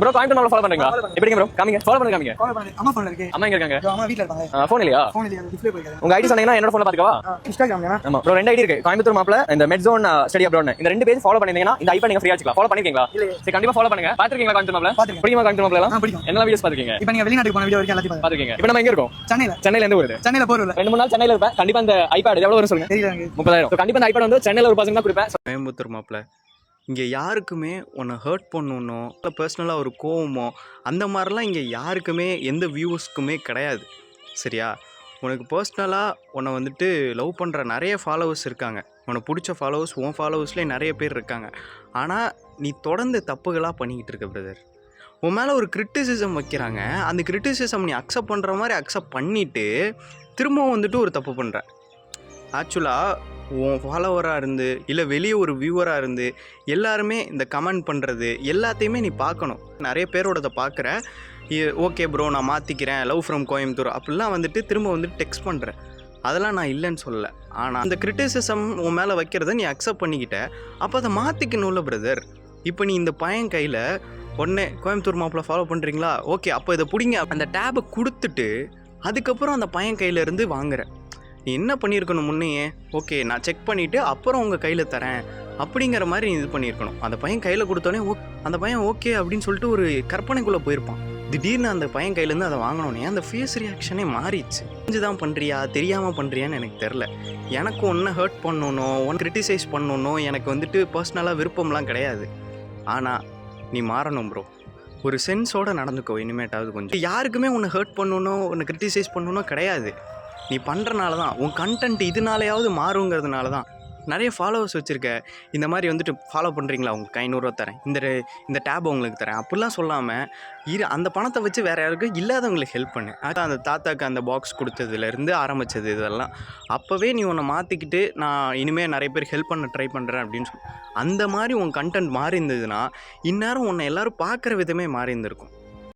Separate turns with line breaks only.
Bro கோயம்புத்தூர்ல follow பண்றீங்களா? எப்படிங்க ப்ரோ? காமிங்க. ஃபாலோ பண்ணுங்க.
ஃபாலோ பண்ணு. அம்மா ஃபோன்ல இருக்கு.
அம்மா எங்க இருக்காங்க?
அம்மா வீட்ல இருக்காங்க.
ஃபோன் இல்லையா?
ஃபோன் இல்லையா? டிஸ்ப்ளே போயிருக்கு.
உங்க ஐடி சொன்னீங்கன்னா என்னோட ஃபோன்ல பாத்துக்கவா?
இன்ஸ்டாகிராம்ல.
ஆமா ப்ரோ, ரெண்டு ஐடி இருக்கு. கோயம்புத்தூர் மாப்ள இந்த மெட்ஸோன் ஸ்டடி அப்ரோட். இந்த ரெண்டு பேஜ் ஃபாலோ பண்ணீங்கன்னா இந்த ஐபி நீங்க ஃப்ரீயா வச்சுக்கலாம். ஃபாலோ பண்ணிருக்கீங்களா? சரி, கண்டிப்பா ஃபாலோ பண்ணுங்க. பாத்துருக்கீங்களா கோயம்புத்தூர் மாப்ள? பிடிக்குமா கோயம்புத்தூர் மாப்ள எல்லாம்?
பிடிக்கும்.
என்ன வீடியோஸ் பாத்துருக்கீங்க?
இப்போ நீங்க வெளிநாட்டுக்கு போன வீடியோ வரைக்கும் எல்லாத்தையும்
பாத்துருக்கீங்க. இப்போ நம்ம எங்க இருக்கோம்? சென்னையில எந்த ஊரு?
சென்னையில போறோம்ல.
2-3 நாள் சென்னையில இருப்பேன். கண்டிப்பா இந்த ஐபேட் எவ்வளவு வரும் சொல்லுங்க?
தெரியல.
30,000. கண்டிப்பா இந்த ஐபேட் வந்து சென்னையில ஒரு பர்சன் தான் கொடுப்பேன்.
கோயம்புத்தூர் மாப்பிள்ள இங்கே யாருக்குமே உன்னை ஹர்ட் பண்ணணுன்னோ இல்லை பர்சனலாக ஒரு கோவமோ அந்த மாதிரிலாம் இங்கே யாருக்குமே எந்த வியூவர்ஸ்க்குமே கிடையாது. சரியா? உனக்கு பர்சனலாக உன்னை வந்துட்டு லவ் பண்ணுற நிறைய ஃபாலோவர்ஸ் இருக்காங்க. உனக்கு பிடிச்ச ஃபாலோவர்ஸ் உன் ஃபாலோவர்ஸ்லேயே நிறைய பேர் இருக்காங்க. ஆனால் நீ தொடர்ந்து தப்புகளாக பண்ணிக்கிட்டு இருக்க பிரதர். உன் மேலே ஒரு கிரிட்டிசிசம் வைக்கிறாங்க. அந்த கிரிட்டிசிசம் நீ அக்செப்ட் பண்ணுற மாதிரி அக்செப்ட் பண்ணிவிட்டு திரும்பவும் வந்துட்டு ஒரு தப்பு பண்ணுற. ஆக்சுவலாக உன் ஃபாலோவராக இருந்து இல்லை வெளியே ஒரு வியூவராக இருந்து எல்லாருமே இந்த கமெண்ட் பண்ணுறது எல்லாத்தையுமே நீ பார்க்கணும். நிறைய பேரோடதை பார்க்குற. ஓகே ப்ரோ நான் மாற்றிக்கிறேன், லவ் ஃப்ரம் கோயம்புத்தூர் அப்படிலாம் வந்துட்டு திரும்ப வந்துட்டு டெக்ஸ்ட் பண்ணுறேன். அதெல்லாம் நான் இல்லைன்னு சொல்லலை. ஆனால் அந்த கிரிட்டிசிசம் உன் மேலே வைக்கிறத நீ அக்செப்ட் பண்ணிக்கிட்ட. அப்போ அதை மாற்றிக்கணும்ல பிரதர். இப்போ நீ இந்த பையன் கையில் உடனே கோயம்புத்தூர் மாப்பிள்ள ஃபாலோ பண்ணுறீங்களா? ஓகே, அப்போ இதை பிடிங்க. அந்த டேபை கொடுத்துட்டு அதுக்கப்புறம் அந்த பையன் கையிலேருந்து வாங்குற. நீ என்ன பண்ணியிருக்கணும் முன்னையே? ஓகே நான் செக் பண்ணிவிட்டு அப்புறம் உங்கள் கையில் தரேன் அப்படிங்கிற மாதிரி நீ இது பண்ணியிருக்கணும். அந்த பையன் கையில் கொடுத்தோடனே அந்த பையன் ஓகே அப்படின்னு சொல்லிட்டு ஒரு கற்பனைக்குள்ளே போயிருப்பான். திடீர்னு அந்த பையன் கையிலேருந்து அதை வாங்கினோன்னே அந்த ஃபேஸ் ரியாக்ஷனே மாறிடுச்சு. தெரிஞ்சுதான் பண்ணுறியா தெரியாமல் பண்ணுறியான்னு எனக்கு தெரில. எனக்கு ஒன்றை ஹர்ட் பண்ணணும், ஒன்று கிரிட்டிசைஸ் பண்ணணும் எனக்கு வந்துட்டு பர்சனலாக விருப்பம்லாம் கிடையாது. ஆனால் நீ மாறணும் ப்ரோ. ஒரு சென்ஸோடு நடந்துக்கோ இனிமேட்டாவது. கொஞ்சம் யாருக்குமே உன்னை ஹர்ட் பண்ணணும், உன்னை கிரிட்டிசைஸ் பண்ணணும் கிடையாது. நீ பண்ணுறனால தான் உன் கண்டென்ட் இதனாலையாவது மாறுங்கிறதுனால தான் நிறைய ஃபாலோவர்ஸ் வச்சுருக்க. இந்த மாதிரி வந்துட்டு ஃபாலோ பண்ணுறீங்களா, உங்களுக்கு 500 ரூபா தரேன், இந்த டேப் உங்களுக்கு தரேன் அப்படிலாம் சொல்லாமல் அந்த பணத்தை வச்சு வேறு யாருக்கும் இல்லாதவங்களுக்கு ஹெல்ப் பண்ணு. அதான் அந்த தாத்தாக்கு அந்த பாக்ஸ் கொடுத்ததுலேருந்து ஆரம்பித்தது இதெல்லாம். அப்போவே நீ உன்னை மாற்றிக்கிட்டு நான் இனிமேல் நிறைய பேர் ஹெல்ப் பண்ண ட்ரை பண்ணுறேன் அப்படின்னு சொல்லி அந்த மாதிரி உன் கண்டென்ட் மாறி இருந்ததுன்னா இந்நேரம் உன்னை எல்லோரும் பார்க்குற விதமே மாறி இருந்திருக்கும்.